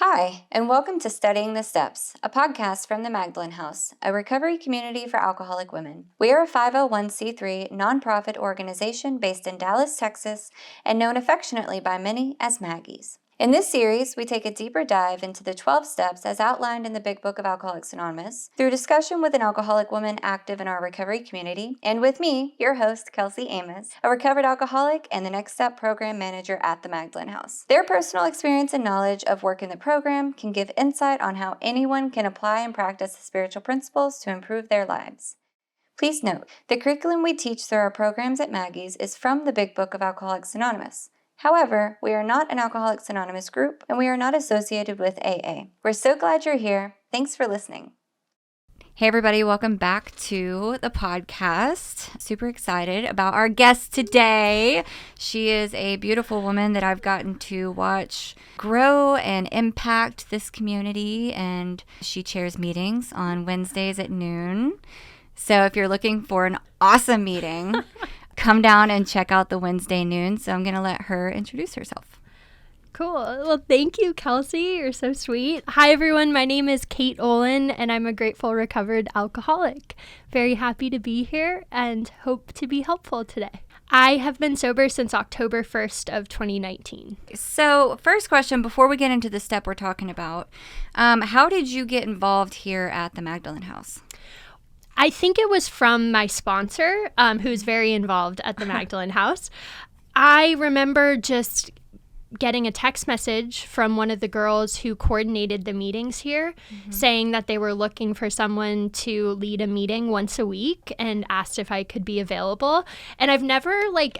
Hi, and welcome to Studying the Steps, a podcast from the Magdalen House, a recovery community for alcoholic women. We are a 501c3 nonprofit organization based in Dallas, Texas, and known affectionately by many as Maggies. In this series, we take a deeper dive into the 12 steps as outlined in the Big Book of Alcoholics Anonymous, through discussion with an alcoholic woman active in our recovery community, and with me, your host, Kelsey Amos, a recovered alcoholic and the Next Step program manager at the Magdalen House. Their personal experience and knowledge of work in the program can give insight on how anyone can apply and practice the spiritual principles to improve their lives. Please note, the curriculum we teach through our programs at Maggie's is from the Big Book of Alcoholics Anonymous. However, we are not an Alcoholics Anonymous group, and we are not associated with AA. We're so glad you're here. Thanks for listening. Hey everybody, welcome back to the podcast. Super excited about our guest today. She is a beautiful woman that I've gotten to watch grow and impact this community, and she chairs meetings on Wednesdays at noon. So if you're looking for an awesome meeting, come down and check out the Wednesday noon. So I'm going to let her introduce herself. Cool. Well, thank you, Kelsey. You're so sweet. Hi, everyone. My name is Kate Olen, and I'm a grateful recovered alcoholic. Very happy to be here and hope to be helpful today. I have been sober since October 1st of 2019. So first question, before we get into the step we're talking about, how did you get involved here at the Magdalen House? I think it was from my sponsor, who's very involved at the Magdalen House. I remember just getting a text message from one of the girls who coordinated the meetings here, saying that they were looking for someone to lead a meeting once a week and asked if I could be available. And I've never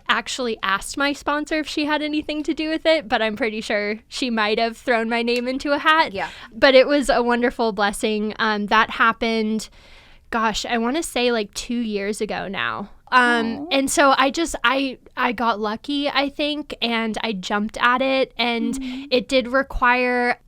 actually asked my sponsor if she had anything to do with it, but I'm pretty sure she might have thrown my name into a hat. Yeah. But it was a wonderful blessing. That happened, gosh, I want to say 2 years ago now. And so I got lucky, I think, and I jumped at it, and it did require,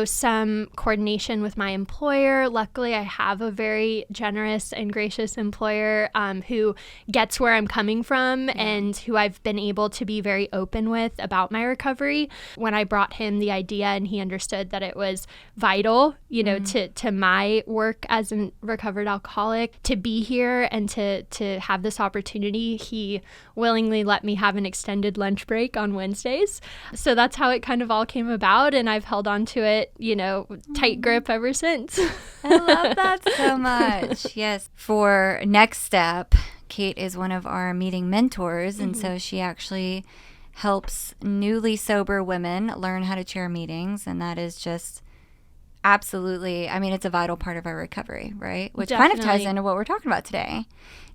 some coordination with my employer. Luckily, I have a very generous and gracious employer who gets where I'm coming from and who I've been able to be very open with about my recovery. When I brought him the idea and he understood that it was vital, to my work as a recovered alcoholic, to be here and to have this opportunity, he willingly let me have an extended lunch break on Wednesdays. So that's how it kind of all came about, and I've held on to it, tight grip ever since. I love that so much. Yes. For Next Step, Kate is one of our meeting mentors, and so she actually helps newly sober women learn how to chair meetings, and that is just absolutely, it's a vital part of our recovery, right? Which Definitely. Kind of ties into what we're talking about today.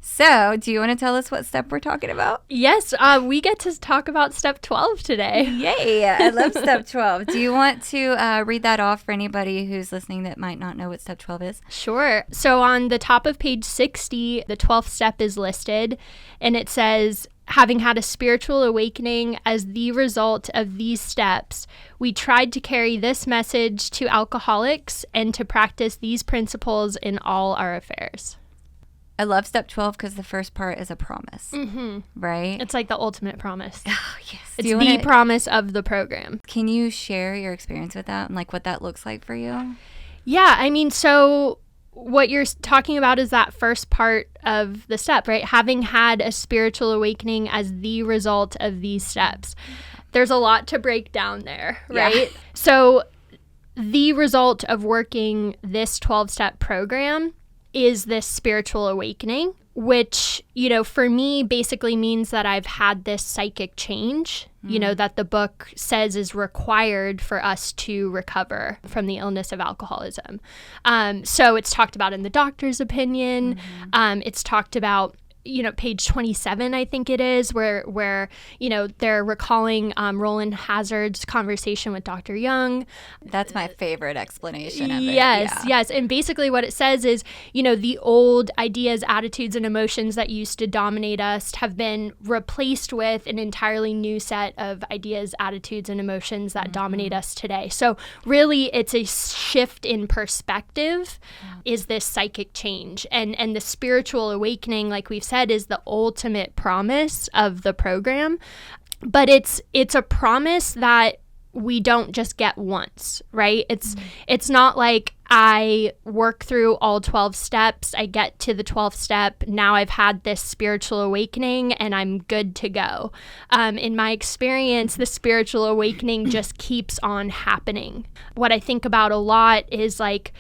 So, do you want to tell us what step we're talking about? Yes, we get to talk about step 12 today. Yay, I love step 12. Do you want to read that off for anybody who's listening that might not know what step 12 is? Sure. So on the top of page 60, the 12th step is listed, and it says, having had a spiritual awakening as the result of these steps, we tried to carry this message to alcoholics and to practice these principles in all our affairs. I love step 12 because the first part is a promise, right? It's like the ultimate promise. Oh, yes. It's the promise of the program. Can you share your experience with that and what that looks like for you? Yeah, so what you're talking about is that first part of the step, right? Having had a spiritual awakening as the result of these steps. There's a lot to break down there, right? Yeah. So the result of working this 12-step program is this spiritual awakening, which, for me basically means that I've had this psychic change, that the book says is required for us to recover from the illness of alcoholism. So it's talked about in the doctor's opinion. It's talked about, page 27, I think it is, where they're recalling Roland Hazard's conversation with Dr. Young. That's my favorite explanation of it. Yes. And basically what it says is, the old ideas, attitudes, and emotions that used to dominate us have been replaced with an entirely new set of ideas, attitudes, and emotions that dominate us today. So really, it's a shift in perspective is this psychic change. And the spiritual awakening, like we've said, is the ultimate promise of the program. But it's a promise that we don't just get once, right? It's not like I work through all 12 steps, I get to the 12th step, now I've had this spiritual awakening and I'm good to go. In my experience, the spiritual awakening just keeps on happening. What I think about a lot is like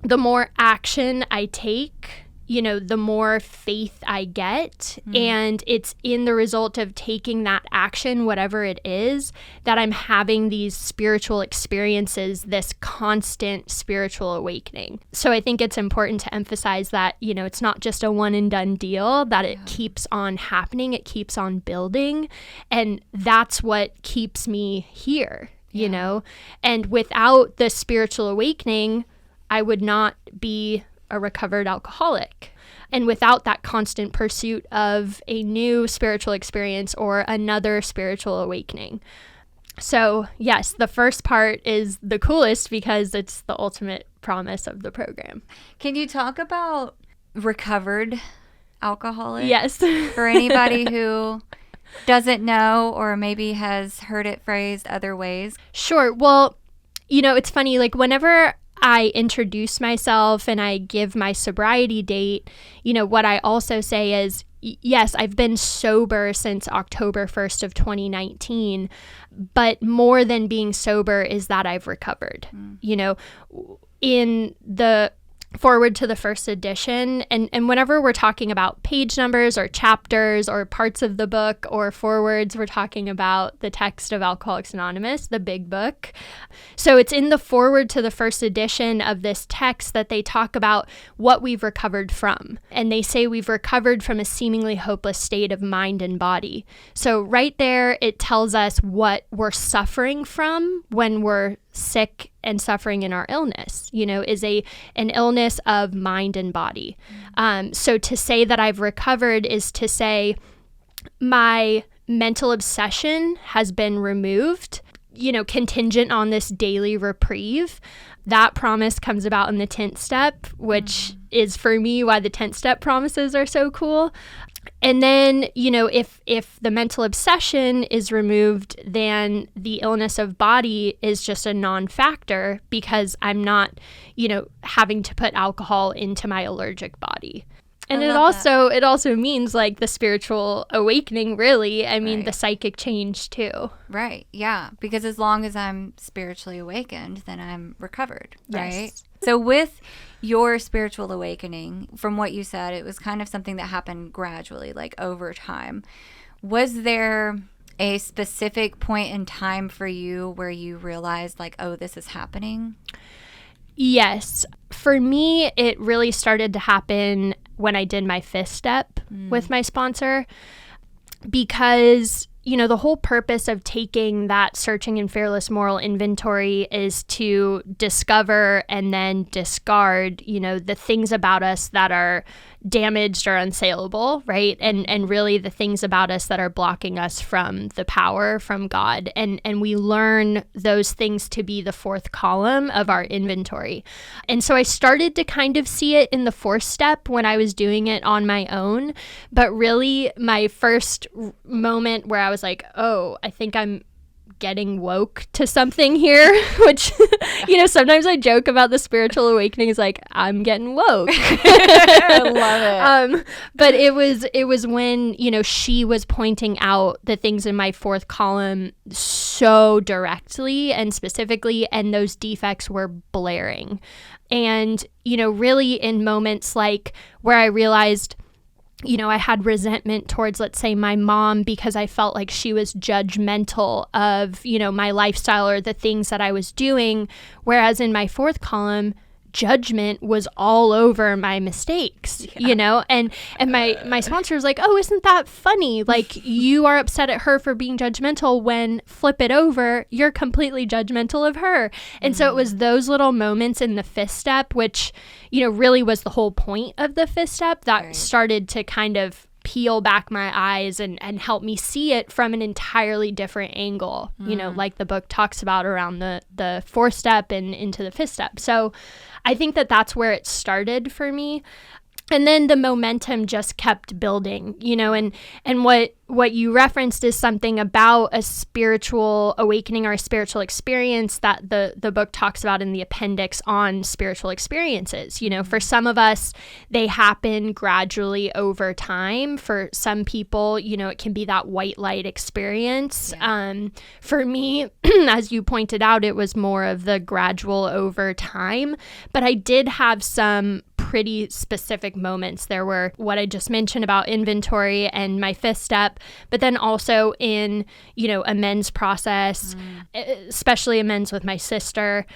the more action I take, the more faith I get. And it's in the result of taking that action, whatever it is, that I'm having these spiritual experiences, this constant spiritual awakening. So I think it's important to emphasize that, it's not just a one and done deal, that it keeps on happening, it keeps on building. And that's what keeps me here, And without the spiritual awakening, I would not be a recovered alcoholic. And without that constant pursuit of a new spiritual experience or another spiritual awakening. So yes, the first part is the coolest because it's the ultimate promise of the program. Can you talk about recovered alcoholic? Yes. For anybody who doesn't know or maybe has heard it phrased other ways. Sure. Well, it's funny, like whenever I introduce myself and I give my sobriety date, what I also say is, yes, I've been sober since October 1st of 2019, but more than being sober is that I've recovered. In the forward to the first edition, and whenever we're talking about page numbers or chapters or parts of the book or forwards, we're talking about the text of Alcoholics Anonymous, the big book. So it's in the forward to the first edition of this text that they talk about what we've recovered from. And they say we've recovered from a seemingly hopeless state of mind and body. So right there, it tells us what we're suffering from when we're sick and suffering in our illness, is an illness of mind and body. So to say that I've recovered is to say my mental obsession has been removed, contingent on this daily reprieve. That promise comes about in the 10th step, which is for me why the 10th step promises are so cool. And then, if the mental obsession is removed, then the illness of body is just a non-factor because I'm not, having to put alcohol into my allergic body. And it also means like the spiritual awakening, really. I mean, the psychic change too. Right. Yeah. Because as long as I'm spiritually awakened, then I'm recovered. Right. Yes. So with your spiritual awakening, from what you said, it was kind of something that happened gradually, like over time. Was there a specific point in time for you where you realized like, oh, this is happening? Yes. For me, it really started to happen when I did my 5th step with my sponsor, because, the whole purpose of taking that searching and fearless moral inventory is to discover and then discard, the things about us that are damaged or unsaleable, right? And really the things about us that are blocking us from the power from God. And we learn those things to be the 4th column of our inventory. And so I started to kind of see it in the 4th step when I was doing it on my own. But really my first moment where I was like, oh, I think I'm getting woke to something here, which, sometimes I joke about the spiritual awakening is like, I'm getting woke. I love it. But it was when, she was pointing out the things in my 4th column so directly and specifically, and those defects were blaring. And, really in moments like where I realized, I had resentment towards, let's say, my mom because I felt like she was judgmental of, my lifestyle or the things that I was doing. Whereas in my 4th column, judgment was all over my mistakes, and my sponsor was like, oh, isn't that funny? Like, you are upset at her for being judgmental when, flip it over, you're completely judgmental of her. And so it was those little moments in the 5th step, which, really was the whole point of the 5th step, that started to kind of peel back my eyes and help me see it from an entirely different angle, like the book talks about around the 4th step and into the 5th step. So I think that that's where it started for me. And then the momentum just kept building, and what you referenced is something about a spiritual awakening or a spiritual experience that the book talks about in the appendix on spiritual experiences. For some of us, they happen gradually over time. For some people, it can be that white light experience. Yeah. For me, as you pointed out, it was more of the gradual over time. But I did have some pretty specific moments. There were what I just mentioned about inventory and my fifth step, but then also in, amends process, especially amends with my sister.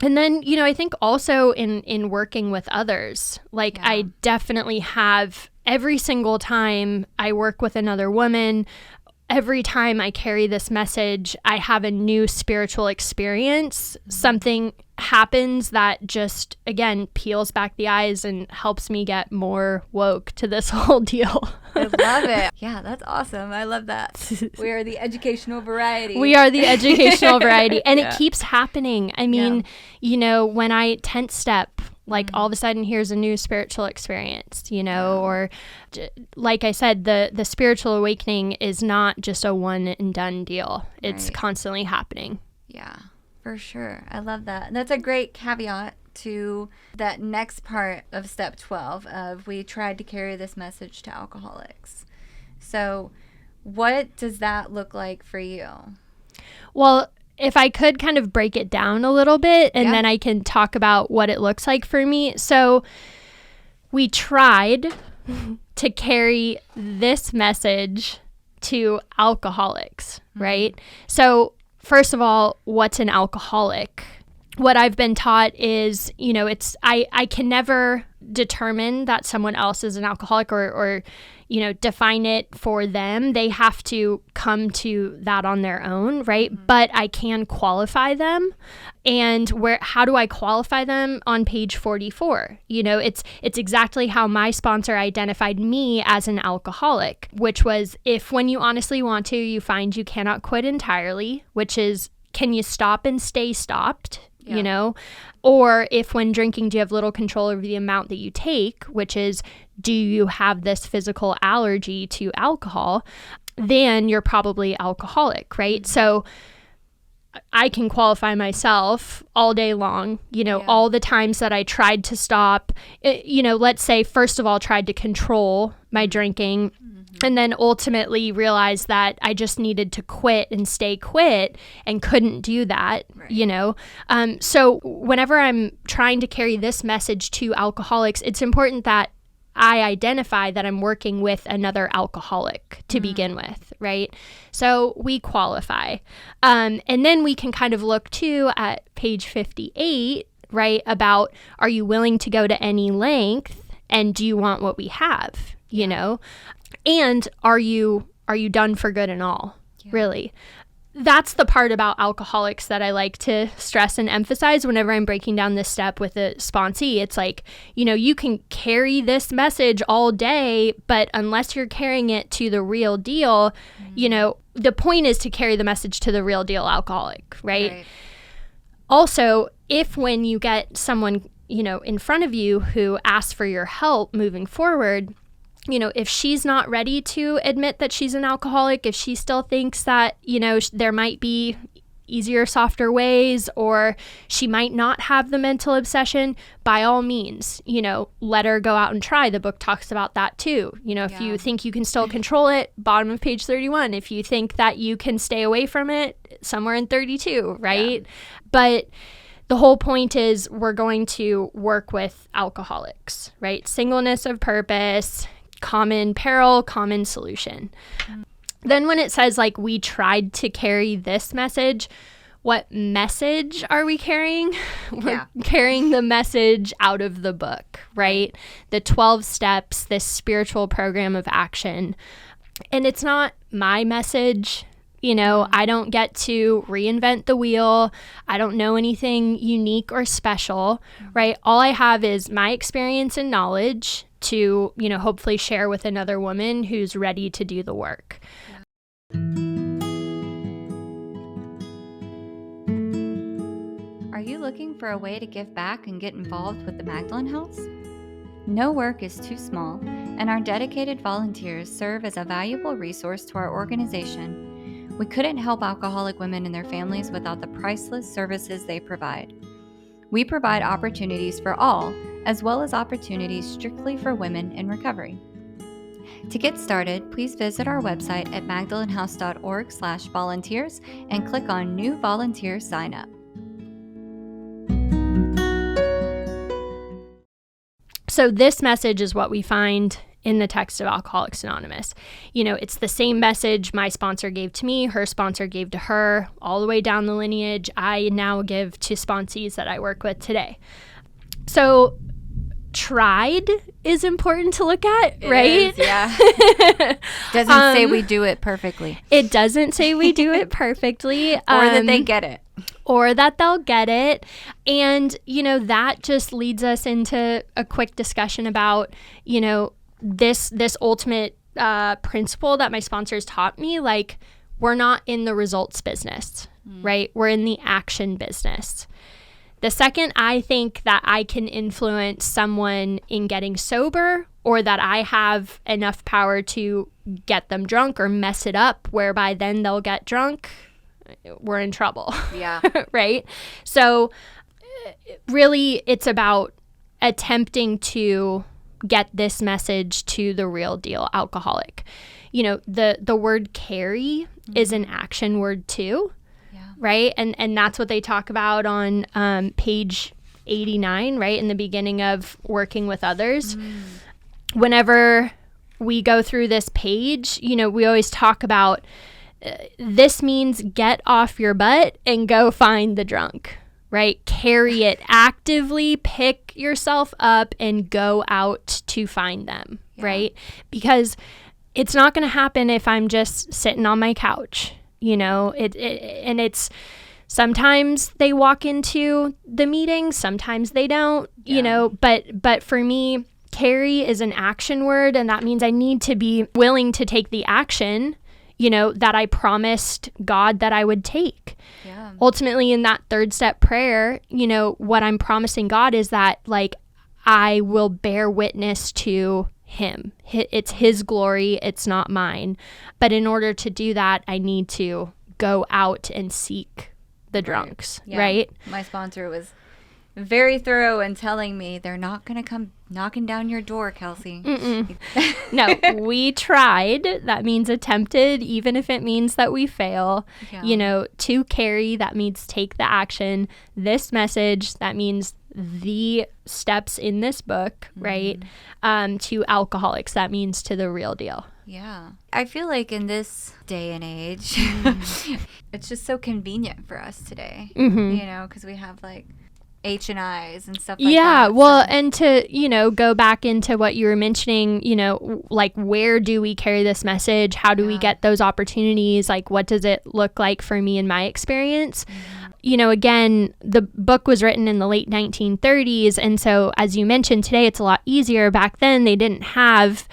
And then, I think also in working with others, I definitely have every single time I work with another woman, every time I carry this message, I have a new spiritual experience. Something happens that just, again, peels back the eyes and helps me get more woke to this whole deal. I love it. Yeah, that's awesome. I love that. We are the educational variety. We are the educational variety. And it keeps happening. I mean, when I 10th step, all of a sudden here's a new spiritual experience, or like I said, the spiritual awakening is not just a one and done deal. It's constantly happening. Yeah, for sure. I love that. And that's a great caveat to that next part of step 12 of we tried to carry this message to alcoholics. So what does that look like for you? Well, if I could kind of break it down a little bit, and then I can talk about what it looks like for me. So we tried to carry this message to alcoholics, right? So first of all, what's an alcoholic? What I've been taught is, I can never determine that someone else is an alcoholic or define it for them. They have to come to that on their own, right? But I can qualify them. And how do I qualify them? On page 44. It's exactly how my sponsor identified me as an alcoholic, which was, if when you honestly want to, you find you cannot quit entirely, which is, can you stop and stay stopped? Or if when drinking, do you have little control over the amount that you take, which is, do you have this physical allergy to alcohol? Then you're probably alcoholic, right? So I can qualify myself all day long, all the times that I tried to stop, let's say, first of all, tried to control my drinking, and then ultimately realized that I just needed to quit and stay quit and couldn't do that, So whenever I'm trying to carry this message to alcoholics, it's important that I identify that I'm working with another alcoholic to begin with, right? So we qualify. And then we can kind of look too at page 58, right, about, are you willing to go to any length, and do you want what we have, And are you done for good and all, really? That's the part about alcoholics that I like to stress and emphasize whenever I'm breaking down this step with a sponsee. It's like, you can carry this message all day, but unless you're carrying it to the real deal, the point is to carry the message to the real deal alcoholic, right? Also, if when you get someone, in front of you who asks for your help moving forward, if she's not ready to admit that she's an alcoholic, if she still thinks that, there might be easier, softer ways, or she might not have the mental obsession, by all means, let her go out and try. The book talks about that too. If you think you can still control it, bottom of page 31. If you think that you can stay away from it, somewhere in 32, right? Yeah. But the whole point is we're going to work with alcoholics, right? Singleness of purpose, common peril, common solution. Then when it says we tried to carry this message, what message are we carrying? We're carrying the message out of the book, right? The 12 steps, this spiritual program of action. And it's not my message. I don't get to reinvent the wheel. I don't know anything unique or special, right? All I have is my experience and knowledge to, hopefully share with another woman who's ready to do the work. Are you looking for a way to give back and get involved with the Magdalen House? No work is too small, and our dedicated volunteers serve as a valuable resource to our organization. We couldn't help alcoholic women and their families without the priceless services they provide. We provide opportunities for all, as well as opportunities strictly for women in recovery. To get started, please visit our website at magdalenhouse.org/volunteers and click on New Volunteer Sign Up. So this message is what we find in the text of Alcoholics Anonymous. It's the same message my sponsor gave to me, her sponsor gave to her, all the way down the lineage. I now give to sponsees that I work with today. So tried is important to look at, right? It is, yeah. Doesn't say we do it perfectly. It doesn't say we do it perfectly. Or that they get it. Or that they'll get it. And, that just leads us into a quick discussion about, this ultimate principle that my sponsors taught me. Like, we're not in the results business, right? We're in the action business. The second I think that I can influence someone in getting sober, or that I have enough power to get them drunk or mess it up, whereby then they'll get drunk, we're in trouble. Yeah. Right? So really, it's about attempting to get this message to the real deal alcoholic. The word carry is an action word too. Right? And that's what they talk about on page 89, right? In the beginning of Working with Others. Whenever we go through this page, we always talk about this means get off your butt and go find the drunk, right? Carry it actively, pick yourself up and go out to find them, right? Because it's not going to happen if I'm just sitting on my couch. And it's sometimes they walk into the meeting, sometimes they don't, but for me, carry is an action word. And that means I need to be willing to take the action, that I promised God that I would take. Yeah. Ultimately, in that third step prayer, what I'm promising God is that, like, I will bear witness to him. It's his glory. It's not mine. But in order to do that, I need to go out and seek the drunks, right? My sponsor was very thorough in telling me they're not going to come knocking down your door, Kelsey. No, we tried. That means attempted, even if it means that we fail. Yeah. To carry, that means take the action. This message, that means the steps in this book, right? To alcoholics, that means to the real deal. Yeah. I feel like in this day and age, it's just so convenient for us today, because we have like H&Is and stuff like that. Yeah, well, and to, go back into what you were mentioning, like, where do we carry this message? How do we get those opportunities? Like, what does it look like for me in my experience? Again, the book was written in the late 1930s. And so, as you mentioned today, it's a lot easier. Back then, they didn't have,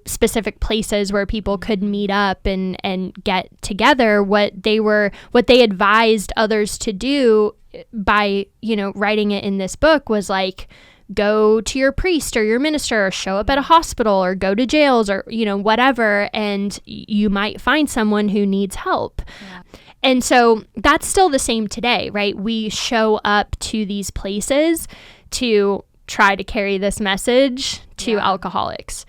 specific places where people could meet up and get together. What they advised others to do by, writing it in this book was like, go to your priest or your minister, or show up at a hospital, or go to jails, or, whatever. And you might find someone who needs help. Yeah. And so that's still the same today, right? We show up to these places to try to carry this message to alcoholics.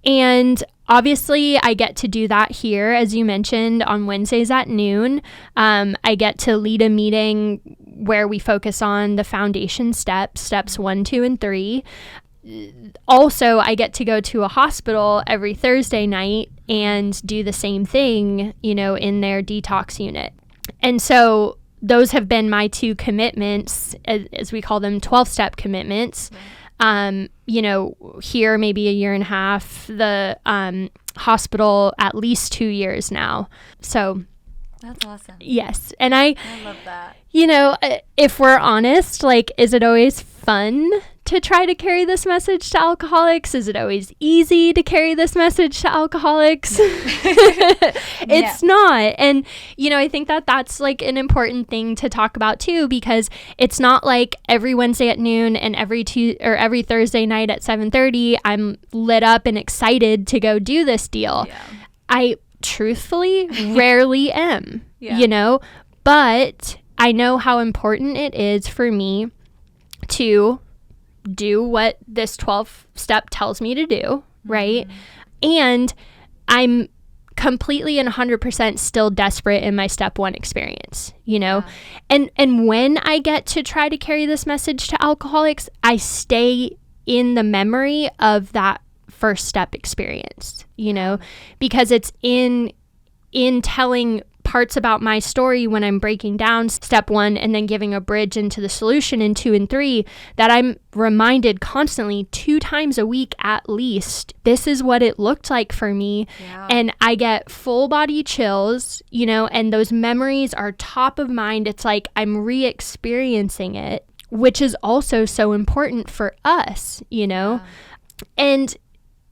And obviously, I get to do that here, as you mentioned, on Wednesdays at noon. I get to lead a meeting where we focus on the foundation steps 1, 2, and 3. Also, I get to go to a hospital every Thursday night and do the same thing, in their detox unit. And so those have been my 2 commitments, as we call them, 12-step commitments. Here maybe a year and a half, the hospital at least 2 years now. So that's awesome. Yes. And I love that. If we're honest, like, is it always fun to try to carry this message to alcoholics? Is it always easy to carry this message to alcoholics? It's not. And, I think that that's like an important thing to talk about too, because it's not like every Wednesday at noon and every Thursday night at 7:30, I'm lit up and excited to go do this deal. Yeah. I truthfully rarely am, but I know how important it is for me to do what this 12 step tells me to do, right? And I'm completely and 100% still desperate in my step 1 experience, and when I get to try to carry this message to alcoholics, I stay in the memory of that first step experience, because it's in telling parts about my story when I'm breaking down step 1 and then giving a bridge into the solution in 2 and 3 that I'm reminded constantly 2 times a week at least, this is what it looked like for me. Yeah. And I get full body chills, and those memories are top of mind. It's like I'm re-experiencing it, which is also so important for us, Yeah. And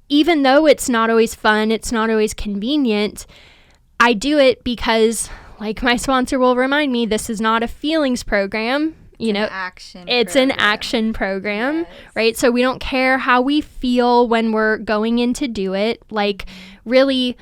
even though it's not always fun, it's not always convenient, I do it because, like my sponsor will remind me, this is not a feelings program. It's an action program, yes. Right? So we don't care how we feel when we're going in to do it. Like, really,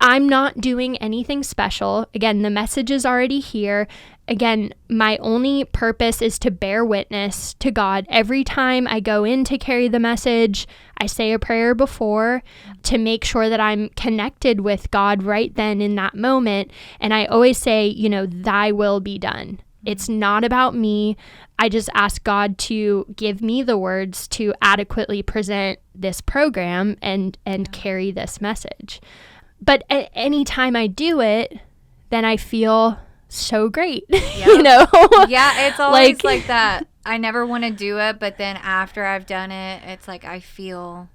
I'm not doing anything special. Again, the message is already here. Again, my only purpose is to bear witness to God. Every time I go in to carry the message, I say a prayer before to make sure that I'm connected with God right then in that moment. And I always say, thy will be done. It's not about me. I just ask God to give me the words to adequately present this program and carry this message. But at any time I do it, then I feel so great, Yeah, it's always like that. I never want to do it, but then after I've done it, it's like I feel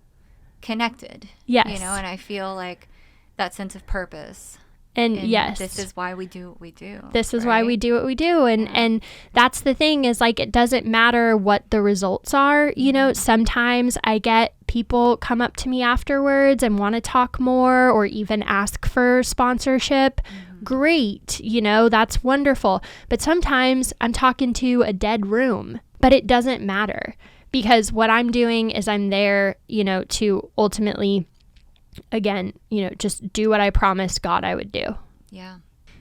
connected. Yes. And I feel like that sense of purpose. And yes, this is why we do what we do. This is why we do what we do. And that's the thing is, like, it doesn't matter what the results are. Sometimes I get people come up to me afterwards and want to talk more or even ask for sponsorship. Great. That's wonderful. But sometimes I'm talking to a dead room, but it doesn't matter because what I'm doing is I'm there, to ultimately, again, just do what I promised God I would do. Yeah.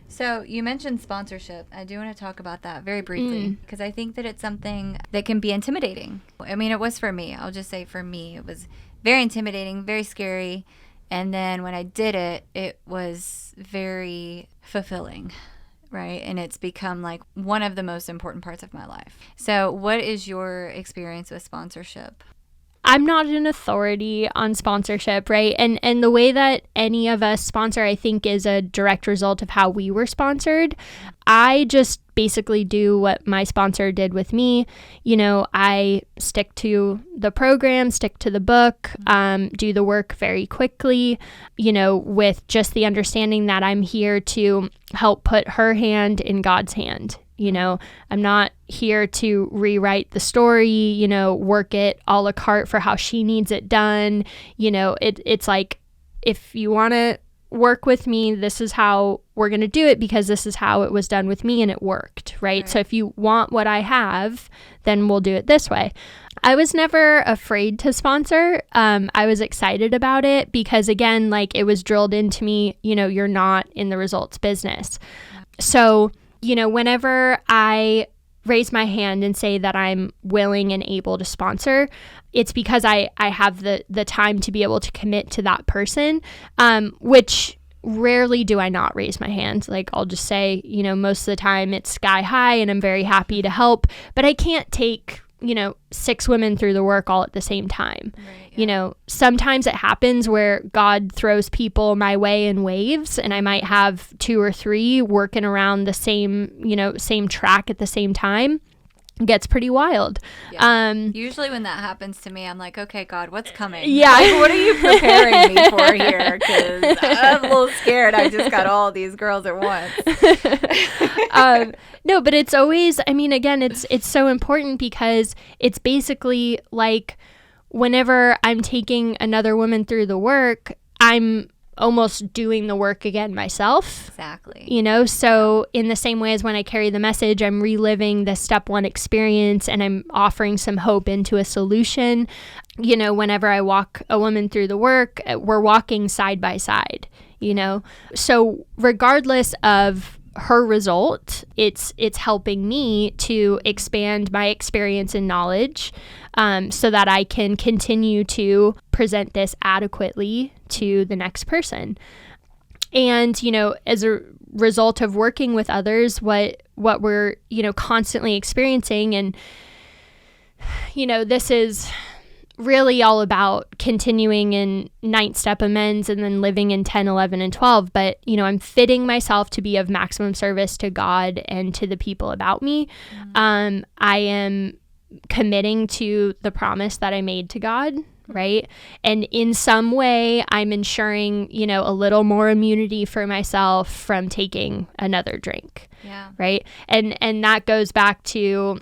So you mentioned sponsorship. I do want to talk about that very briefly because I think that it's something that can be intimidating. I mean, it was for me. I'll just say for me, it was very intimidating, very scary. And then when I did it, it was very fulfilling, right? And it's become like one of the most important parts of my life. So what is your experience with sponsorship? I'm not an authority on sponsorship, right? And the way that any of us sponsor, I think, is a direct result of how we were sponsored. I just basically do what my sponsor did with me. I stick to the program, stick to the book, do the work very quickly, with just the understanding that I'm here to help put her hand in God's hand. I'm not here to rewrite the story, work it a la carte for how she needs it done. It's like, if you want to work with me, this is how we're going to do it because this is how it was done with me and it worked, right? So if you want what I have, then we'll do it this way. I was never afraid to sponsor. I was excited about it because, again, like, it was drilled into me, you're not in the results business. So whenever I raise my hand and say that I'm willing and able to sponsor, it's because I have the time to be able to commit to that person, which rarely do I not raise my hand. Like, I'll just say, most of the time it's sky high and I'm very happy to help, but I can't take 6 women through the work all at the same time. Right, yeah. Sometimes it happens where God throws people my way in waves and I might have 2 or 3 working around the same track at the same time. gets pretty wild. Yeah. Usually when that happens to me, I'm like, okay, God, what's coming? Yeah. Like, what are you preparing me for here? Because I'm a little scared. I just got all these girls at once. No, but it's always, I mean, again, it's so important because it's basically like whenever I'm taking another woman through the work, I'm almost doing the work again myself. Exactly. You know, so in the same way as when I carry the message, I'm reliving the step one experience and I'm offering some hope into a solution. You know, whenever I walk a woman through the work, we're walking side by side, you know. So regardless of her result, it's helping me to expand my experience and knowledge, so that I can continue to present this adequately to the next person. And, you know, as a result of working with others, what we're, you know, constantly experiencing, and, you know, this is really all about continuing in 9th step amends and then living in 10, 11, and 12. But, you know, I'm fitting myself to be of maximum service to God and to the people about me. I am committing to the promise that I made to God, right? And in some way, I'm ensuring, you know, a little more immunity for myself from taking another drink, right? And that goes back to,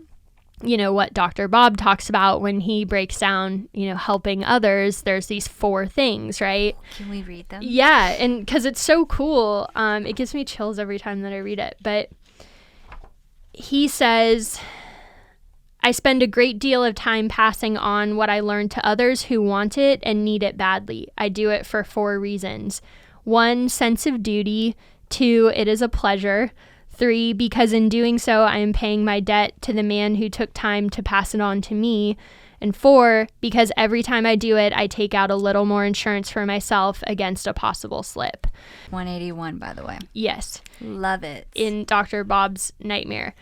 you know, what Dr. Bob talks about when he breaks down, you know, helping others. There's these 4 things, right? Can we read them? Yeah, and because it's so cool. It gives me chills every time that I read it. But he says, I spend a great deal of time passing on what I learned to others who want it and need it badly. I do it for 4 reasons. 1, sense of duty. 2, it is a pleasure. 3, because in doing so, I am paying my debt to the man who took time to pass it on to me. And 4, because every time I do it, I take out a little more insurance for myself against a possible slip. 181, by the way. Yes. Love it. In Dr. Bob's Nightmare.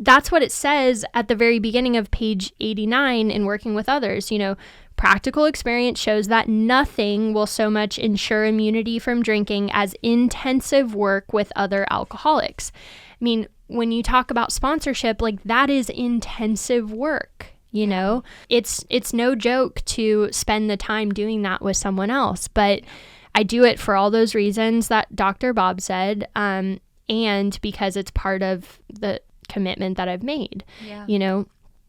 That's what it says at the very beginning of page 89 in Working with Others. You know, practical experience shows that nothing will so much ensure immunity from drinking as intensive work with other alcoholics. I mean, when you talk about sponsorship, like that is intensive work. You know, it's no joke to spend the time doing that with someone else. But I do it for all those reasons that Dr. Bob said, and because it's part of the commitment that I've made. Yeah. You know,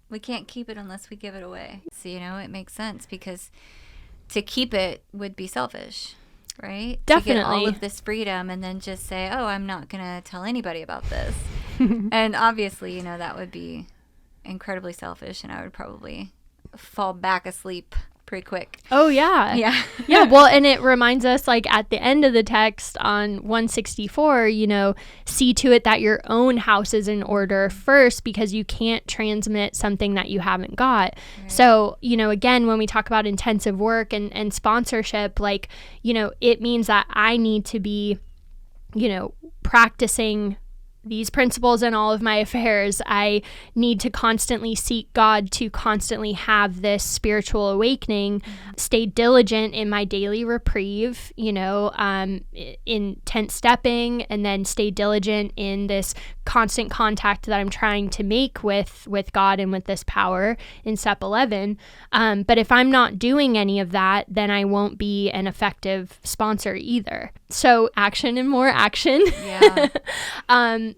we can't keep it unless we give it away. So, you know, it makes sense because to keep it would be selfish, right? Definitely. To get all of this freedom and then just say, oh, I'm not going to tell anybody about this. And obviously, you know, that would be incredibly selfish and I would probably fall back asleep pretty quick. Oh, yeah. Yeah. Yeah. Well, and it reminds us, like, at the end of the text on 164, you know, see to it that your own house is in order first because you can't transmit something that you haven't got. Right. So, you know, again, when we talk about intensive work and sponsorship, like, you know, it means that I need to be, you know, practicing these principles in all of my affairs. I need to constantly seek God to constantly have this spiritual awakening, stay diligent in my daily reprieve, you know, in 10th stepping, and then stay diligent in this constant contact that I'm trying to make with God and with this power in step 11. But if I'm not doing any of that, then I won't be an effective sponsor either. So action and more action. Yeah.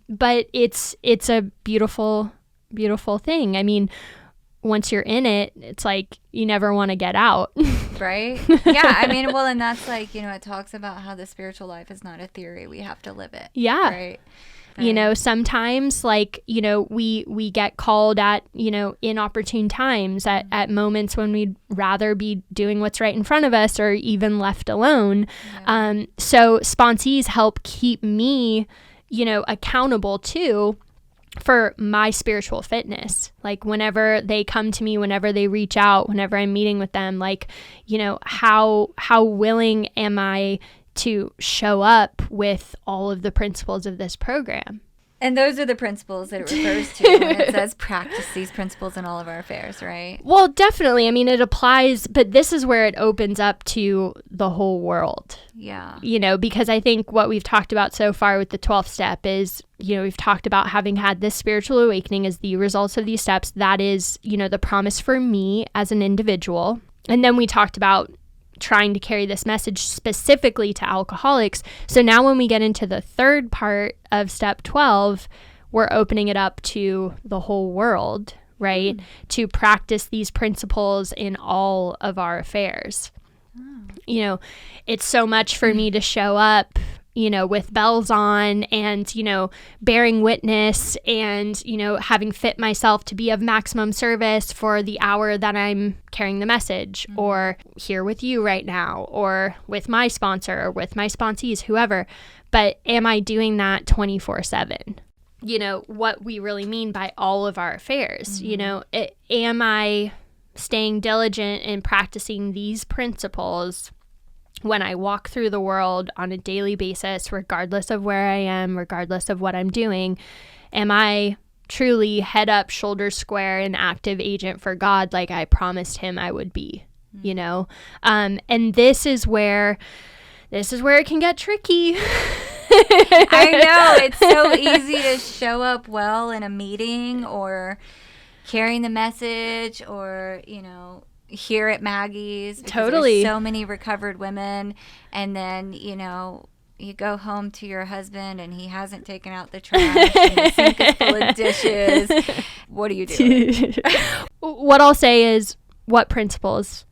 But it's a beautiful, beautiful thing. I mean, once you're in it, it's like you never want to get out. Right? Yeah. I mean, well, and that's like, you know, it talks about how the spiritual life is not a theory. We have to live it. Yeah. Right. You know, sometimes, like, you know, we get called at, you know, inopportune times, at moments when we'd rather be doing what's right in front of us or even left alone. Yeah. So sponsees help keep me, you know, accountable too for my spiritual fitness. Like whenever they come to me, whenever they reach out, whenever I'm meeting with them, like, you know, how willing am I to show up with all of the principles of this program? And those are the principles that it refers to when it says practice these principles in all of our affairs, right? Well, definitely. I mean, it applies, but this is where it opens up to the whole world. Yeah. Because I think what we've talked about so far with the 12th step is, we've talked about having had this spiritual awakening as the results of these steps. That is, the promise for me as an individual. And then we talked about trying to carry this message specifically to alcoholics. So now when we get into the third part of step 12, we're opening it up to the whole world, right? To practice these principles in all of our affairs. It's so much for me to show up, with bells on and, bearing witness and, having fit myself to be of maximum service for the hour that I'm carrying the message, or here with you right now, or with my sponsor, or with my sponsees, whoever. But am I doing that 24/7? What we really mean by all of our affairs, am I staying diligent in practicing these principles when I walk through the world on a daily basis, regardless of where I am, regardless of what I'm doing? Am I truly head up, shoulders square, an active agent for God like I promised him I would be, And this is where it can get tricky. I know. It's so easy to show up well in a meeting or carrying the message or, here at Maggie's. Totally. There's so many recovered women. And then, you go home to your husband and he hasn't taken out the trash and the sink is full of dishes. What are you doing? What I'll say is what principles,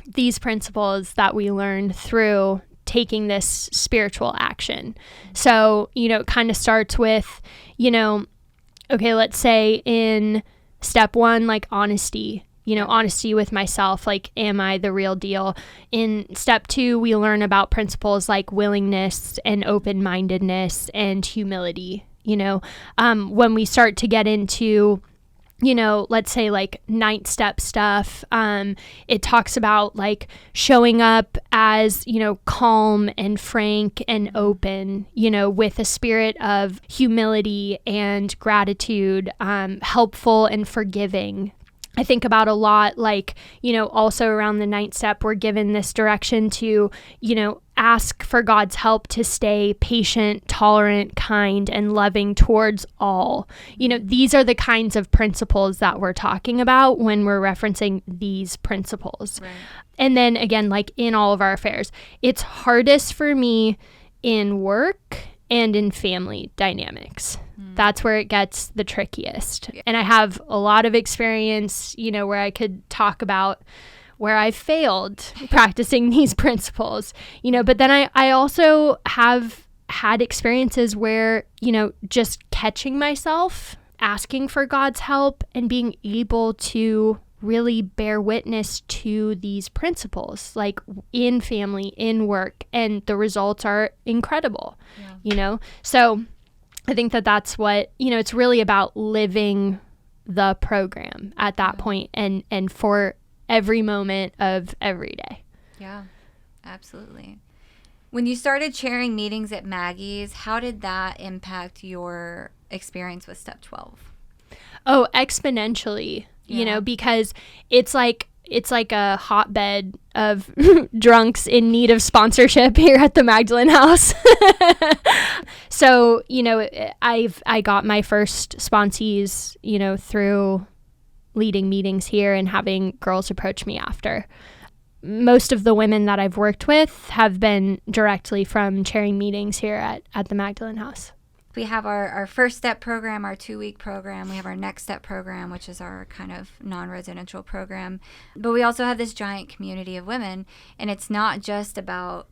these principles that we learned through taking this spiritual action. So, it kind of starts with, okay, let's say in step 1, like honesty. Honesty with myself, like, am I the real deal? In step 2, we learn about principles like willingness and open-mindedness and humility. When we start to get into, let's say like 9th step stuff, it talks about like showing up as, calm and frank and open, with a spirit of humility and gratitude, helpful and forgiving. I think about a lot, like, also around the 9th step, we're given this direction to, ask for God's help to stay patient, tolerant, kind, and loving towards all. These are the kinds of principles that we're talking about when we're referencing these principles. Right. And then again, like in all of our affairs, it's hardest for me in work and in family dynamics. That's where it gets the trickiest. And I have a lot of experience, where I could talk about where I failed practicing these principles, but then I also have had experiences where, just catching myself, asking for God's help and being able to really bear witness to these principles, like in family, in work, and the results are incredible, So I think that that's what, it's really about living the program at that point and for every moment of every day. Yeah, absolutely. When you started chairing meetings at Maggie's, how did that impact your experience with step 12? Oh, exponentially, because it's like a hotbed of drunks in need of sponsorship here at the Magdalen House. So, I got my first sponsees, through leading meetings here and having girls approach me after. Most of the women that I've worked with have been directly from chairing meetings here at the Magdalen House. We have our first step program, our 2-week program. We have our next step program, which is our kind of non-residential program. But we also have this giant community of women. And it's not just about,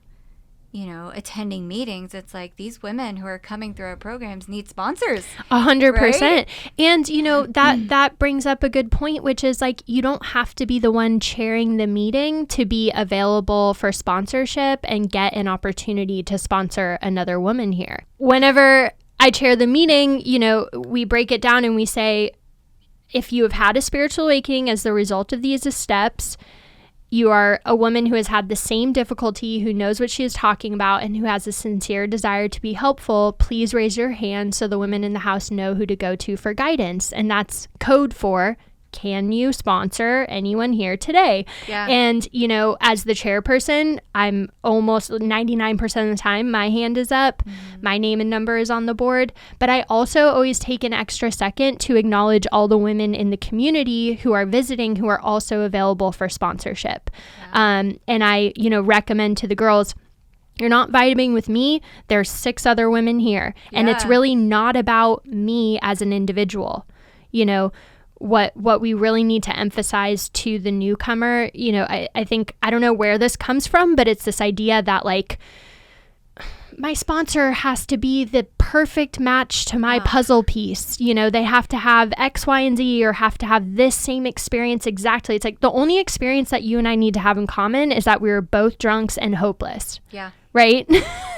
attending meetings. It's like these women who are coming through our programs need sponsors. 100%. Right? And, that brings up a good point, which is like, you don't have to be the one chairing the meeting to be available for sponsorship and get an opportunity to sponsor another woman here. Whenever I chair the meeting, we break it down and we say, if you have had a spiritual awakening as the result of these steps, you are a woman who has had the same difficulty, who knows what she is talking about, and who has a sincere desire to be helpful, please raise your hand so the women in the house know who to go to for guidance. And that's code for, can you sponsor anyone here today? Yeah. And, you know, as the chairperson, I'm almost 99% of the time, my hand is up, my name and number is on the board. But I also always take an extra second to acknowledge all the women in the community who are visiting, who are also available for sponsorship. Yeah. And I, you know, recommend to the girls, you're not vibing with me. There's 6 other women here. And it's Yeah. really not about me as an individual. You know, what we really need to emphasize to the newcomer, you know, I think, I don't know where this comes from, but it's this idea that like, my sponsor has to be the perfect match to my puzzle piece. You know, they have to have X, Y, and Z, or have to have this same experience exactly. It's like the only experience that you and I need to have in common is that we were both drunks and hopeless. Yeah. Right?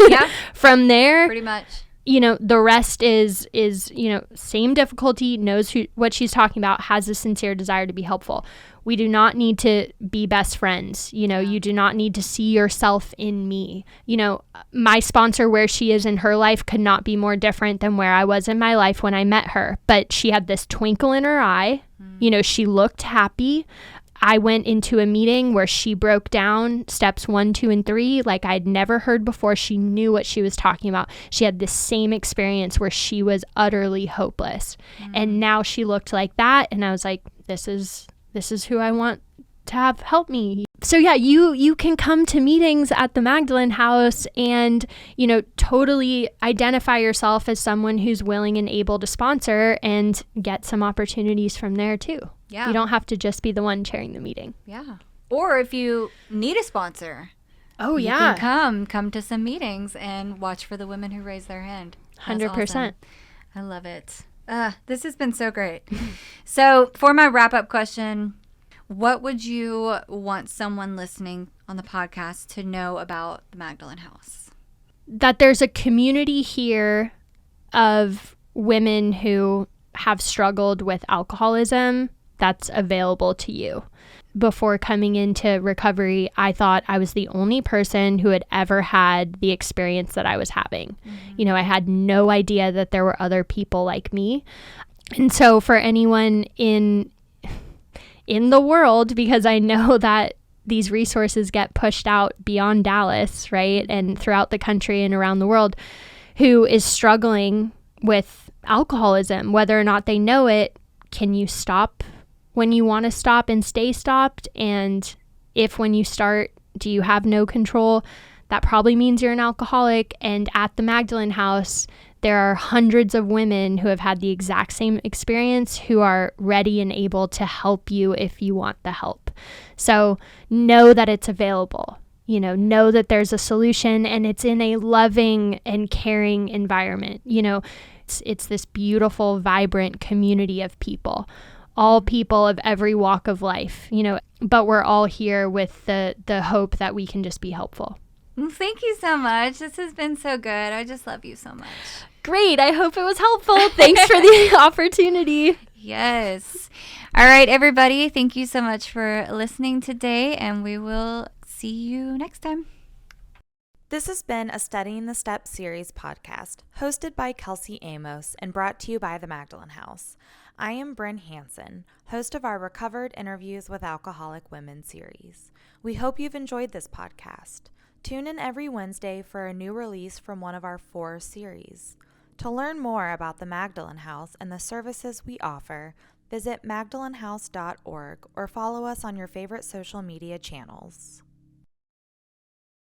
Yeah. From there, Pretty much. you know, the rest is, you know, same difficulty, knows what she's talking about, has a sincere desire to be helpful. We do not need to be best friends. You know, you do not need to see yourself in me. You know, my sponsor, where she is in her life, could not be more different than where I was in my life when I met her. But she had this twinkle in her eye. You know, she looked happy. I went into a meeting where she broke down steps 1, 2, and 3 like I'd never heard before. She knew what she was talking about. She had the same experience where she was utterly hopeless. And now she looked like that. And I was like, this is who I want to have help me. So yeah, you can come to meetings at the Magdalen House and, you know, totally identify yourself as someone who's willing and able to sponsor and get some opportunities from there too. Yeah. You don't have to just be the one chairing the meeting. Yeah. Or if you need a sponsor, Oh you yeah. can come to some meetings and watch for the women who raise their hand. That's 100%. awesome. I love it. This has been so great. So for my wrap-up question, what would you want someone listening on the podcast to know about the Magdalen House? That there's a community here of women who have struggled with alcoholism that's available to you. Before coming into recovery, I thought I was the only person who had ever had the experience that I was having. You know, I had no idea that there were other people like me. And so for anyone in the world, because I know that these resources get pushed out beyond Dallas, right, and throughout the country and around the world, who is struggling with alcoholism, whether or not they know it, can you stop when you want to stop and stay stopped? And if when you start, do you have no control? That probably means you're an alcoholic. And at the Magdalen House, there are hundreds of women who have had the exact same experience, who are ready and able to help you if you want the help. So know that it's available. You know that there's a solution, and it's in a loving and caring environment. You know, it's this beautiful, vibrant community of people, all people of every walk of life, you know, but we're all here with the hope that we can just be helpful. Well, thank you so much. This has been so good. I just love you so much. Great. I hope it was helpful. Thanks for the opportunity. Yes. All right, everybody. Thank you so much for listening today, and we will see you next time. This has been a Studying the Steps series podcast, hosted by Kelsey Amos and brought to you by the Magdalen House. I am Bryn Hansen, host of our Recovered Interviews with Alcoholic Women series. We hope you've enjoyed this podcast. Tune in every Wednesday for a new release from one of our 4 series. To learn more about the Magdalen House and the services we offer, visit magdalenhouse.org or follow us on your favorite social media channels.